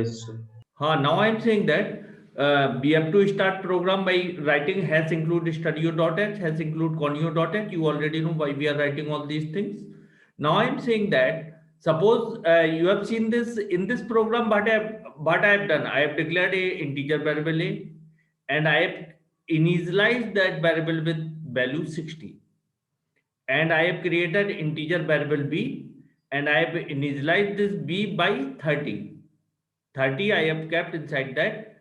Yes. Now I'm saying that we have to start program by writing has include studio.h, has include conio.h. You already know why we are writing all these things. Now I'm saying that suppose you have seen this in this program, what I have done. I have declared a integer variable a, and I have initialized that variable with value 60, and I have created integer variable b, and I have initialized this b by 30. 30 I have kept inside that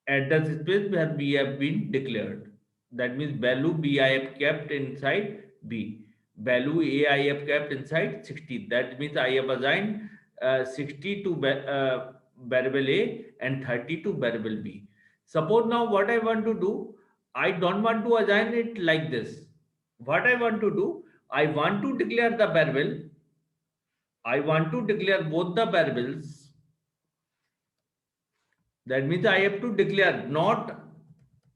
address space where b have been declared. That means value b I have kept inside b. Value a I have kept inside 60. That means I have assigned 60 to variable a and 30 to variable b. Suppose now what I want to do, I don't want to assign it like this. What I want to do, I want to declare the variable. I want to declare both the variables. That means I have to declare, not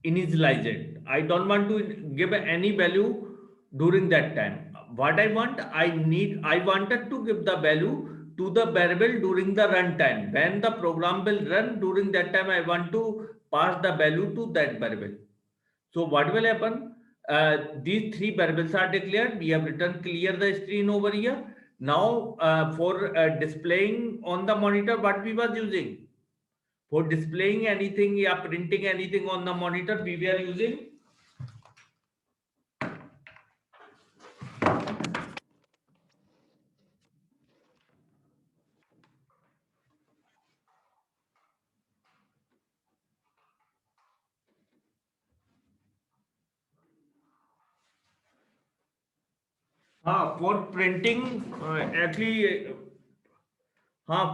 initialize it. I don't want to give any value during that time. What I want, I wanted to give the value to the variable during the runtime. When the program will run, during that time, I want to pass the value to that variable. So what will happen? These three variables are declared. We have written clear the screen over here. Now, for displaying on the monitor, what we was using? For displaying anything or printing anything on the monitor, we were using for printing actually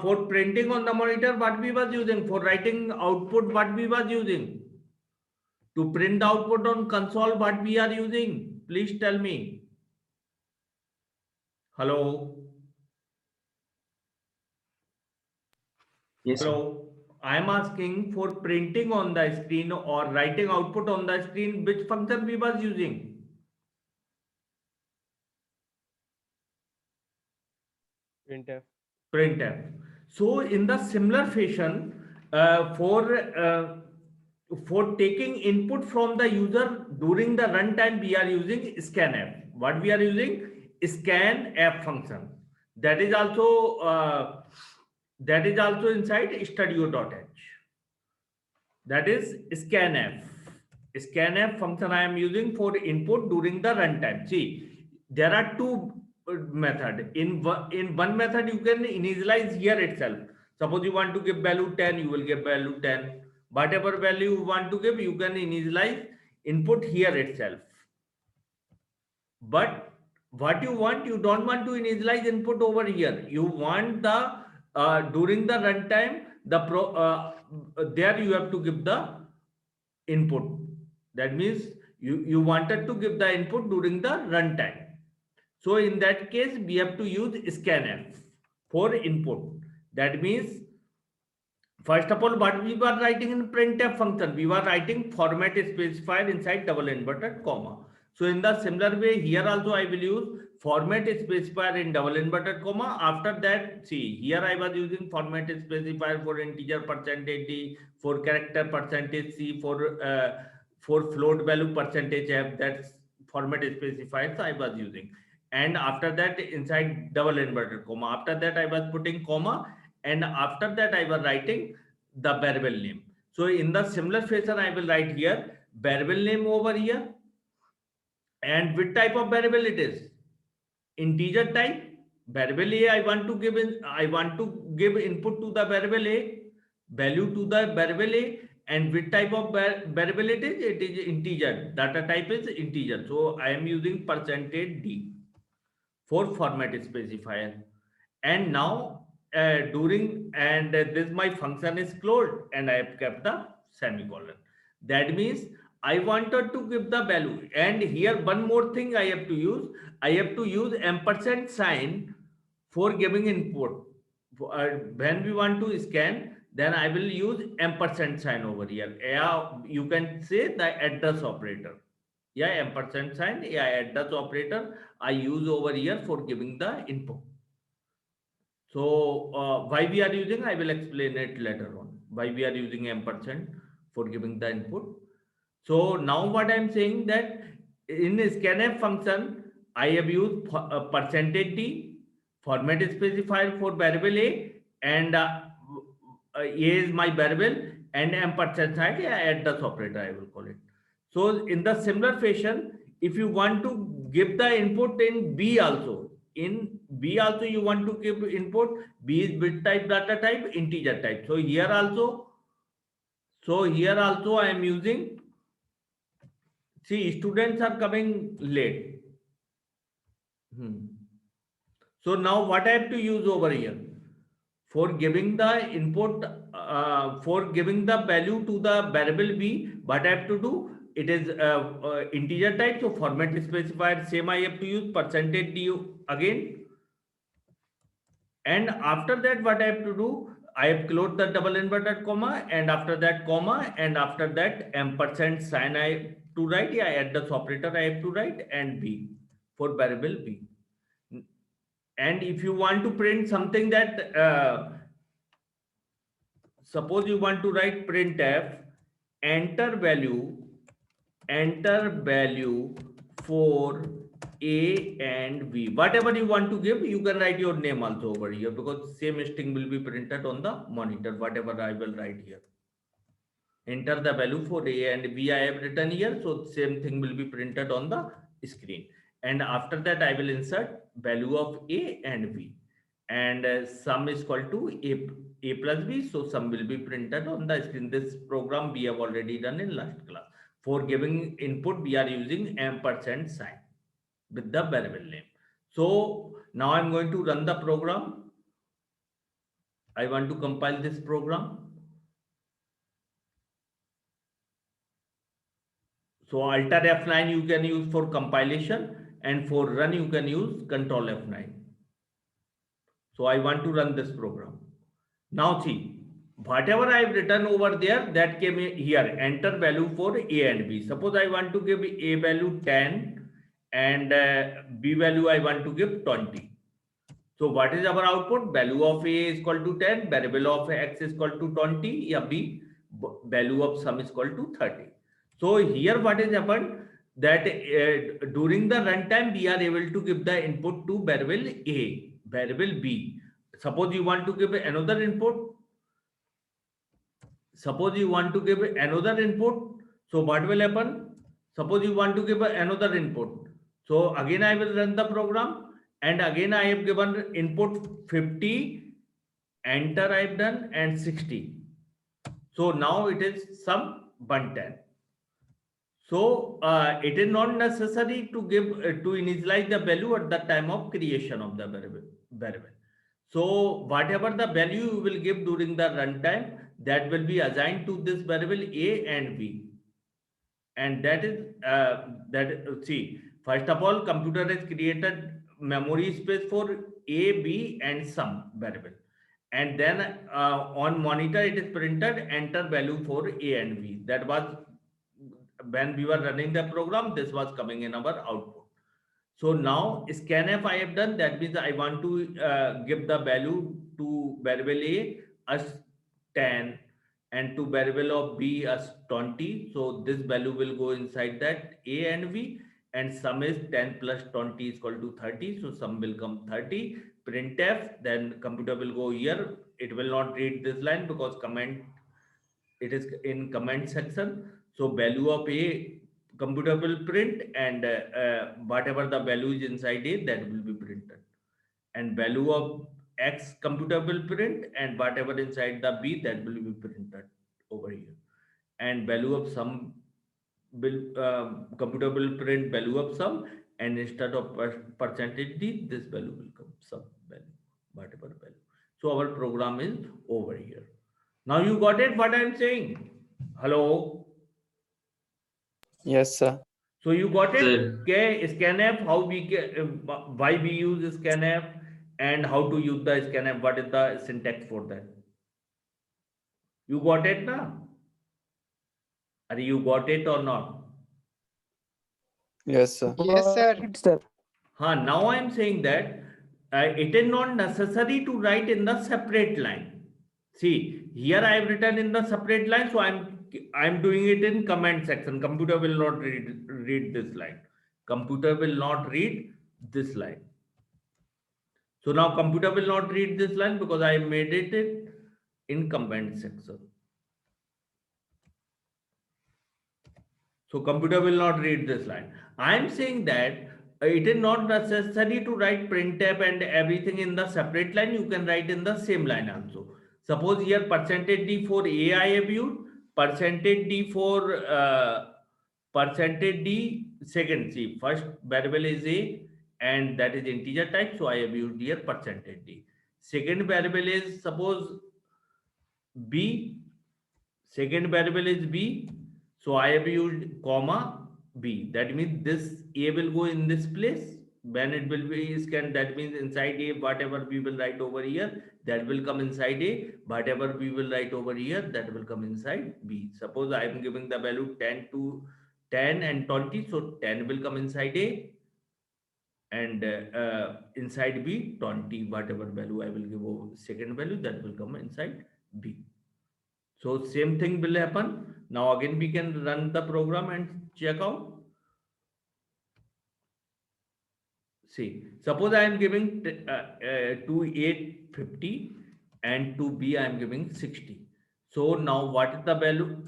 for printing on the monitor, what we was using. For writing output, what we was using. To print the output on console, what we are using, please tell me. Hello. Yes, sir. Hello. I am asking, for printing on the screen or writing output on the screen, which function we was using. printf. Printf. So in the similar fashion, for taking input from the user during the runtime, we are using scanf. What we are using? Scanf function. That is also inside studio.h. That is scanf. Scanf function I am using for input during the runtime. See, there are two method. In one method, you can initialize here itself. Suppose you want to give value 10, you will give value 10. Whatever value you want to give, you can initialize input here itself. But what you want, you don't want to initialize input over here. You want the during the runtime, there you have to give the input. That means you wanted to give the input during the runtime. So in that case, we have to use scanf for input. That means, first of all, what we were writing in printf function, we were writing format specifier inside double inverted comma. So in the similar way, here also I will use format specifier in double inverted comma. After that, see, here I was using format specifier for integer percentage d, for character percentage c, for float value percentage f. That's format specifiers I was using. And after that, inside double inverted comma. After that, I was putting comma, and after that I was writing the variable name. So in the similar fashion, I will write here variable name over here, and which type of variable it is? Integer type. Variable a, I want to give input to the variable a, value to the variable a, and which type of variable it is? It is integer. Data type is integer, so I am using percentage d for format specifier. And now during and this my function is closed, and I have kept the semicolon. That means I wanted to give the value, and here one more thing I have to use. I have to use ampersand sign for giving input. When we want to scan, then I will use ampersand sign over here. Yeah, you can say the address operator. Yeah, ampersand sign, yeah, address operator I use over here for giving the input. So why we are using, I will explain it later on. Why we are using ampersand for giving the input. So now what I'm saying that in scanf function, I have used percentage D, format specifier for variable A, and A is my variable, and ampersand side, I add the operator, I will call it. So in the similar fashion, if you want to give the input in B also, in B also you want to give input, B is bit type, data type, integer type. So here also I am using, see, students are coming late. So now what I have to use over here? For giving the input, for giving the value to the variable B, what I have to do? It is integer type, so format specifier, same I have to use percentage D again. And after that, what I have to do? I have closed the double inverted comma, and after that comma, and after that ampersand sign I have to write. I add the operator I have to write, and B for variable B. And if you want to print something that suppose you want to write printf enter value for A and B, whatever you want to give, you can write your name also over here, because same string will be printed on the monitor, whatever I will write here. Enter the value for A and B I have written here, so same thing will be printed on the screen. And after that I will insert value of A and B, and sum is equal to A plus B, so sum will be printed on the screen. This program we have already done in last class. For giving input, we are using ampersand sign with the variable name. So now I'm going to run the program. I want to compile this program. So Alt F9 you can use for compilation, and for run you can use Control F9. So I want to run this program. Now see, whatever I have written over there, that came here, enter value for A and B. Suppose I want to give A value 10 and B value I want to give 20. So what is our output? Value of A is equal to 10, variable of X is equal to 20, yeah, B, value of sum is equal to 30. So here what has happened, that during the runtime we are able to give the input to variable A, variable B. Suppose you want to give another input, so what will happen? Suppose you want to give another input. So again I will run the program, and again I have given input 50, enter I have done, and 60. So now it is sum 110. So it is not necessary to give to initialize the value at the time of creation of the variable. So whatever the value you will give during the runtime, that will be assigned to this variable A and B. And that is see, first of all, computer has created memory space for A, B, and sum variable. And then on monitor it is printed enter value for A and B. That was when we were running the program, this was coming in our output. So now scanf I have done, that means I want to give the value to variable A as 10 and to variable of B as 20. So this value will go inside that A and B, and sum is 10 plus 20 is equal to 30. So sum will come 30. Printf, then computer will go here. It will not read this line because comment, it is in comment section. So value of A, computer will print, and whatever the value is inside A, that will be printed. And value of X, computer will print, and whatever inside the B, that will be printed over here. And value of sum will computer will print value of sum, and instead of percentage D, this value will come sum value, whatever value. So our program is over here. Now you got it what I'm saying? Hello? Yes, sir. So you got it? Sir. Okay, scanf, how we why we use scanf, and how to use the scanf, what is the syntax for that? You got it now? Are you got it or not? Yes, sir. Yes, sir. Now I'm saying that it is not necessary to write in the separate line. See, here I have written in the separate line, so I'm doing it in comment section. Computer will not read this line. Computer will not read this line. So now computer will not read this line because I made it in comment section. So computer will not read this line. I am saying that it is not necessary to write printf and everything in the separate line. You can write in the same line also. Suppose here percentage d for a I have used, percentage d for percentage d second. See, first variable is a and that is integer type. So I have used here percentage d. Second variable is suppose b, second variable is b, so I have used comma b. That means this a will go in this place. When it will be scanned, that means inside a, whatever we will write over here, that will come inside a. Whatever we will write over here, that will come inside b. Suppose I am giving the value 10 and 20, so 10 will come inside a, and inside b 20, whatever value I will give over second value, that will come inside b. So same thing will happen. Now again we can run the program and check out. See, suppose I am giving to 850 and to B I am giving 60. So now what is the value?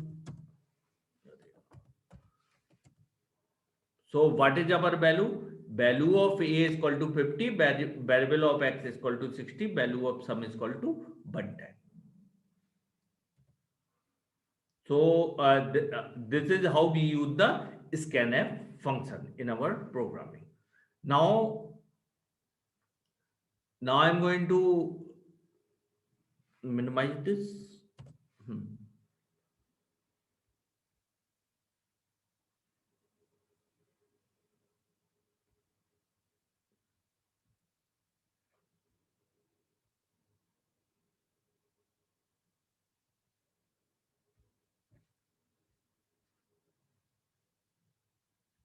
So what is our value? Value of A is equal to 50, variable of X is equal to 60, value of sum is equal to 110. So this is how we use the scanf function in our programming. Now I'm going to minimize this.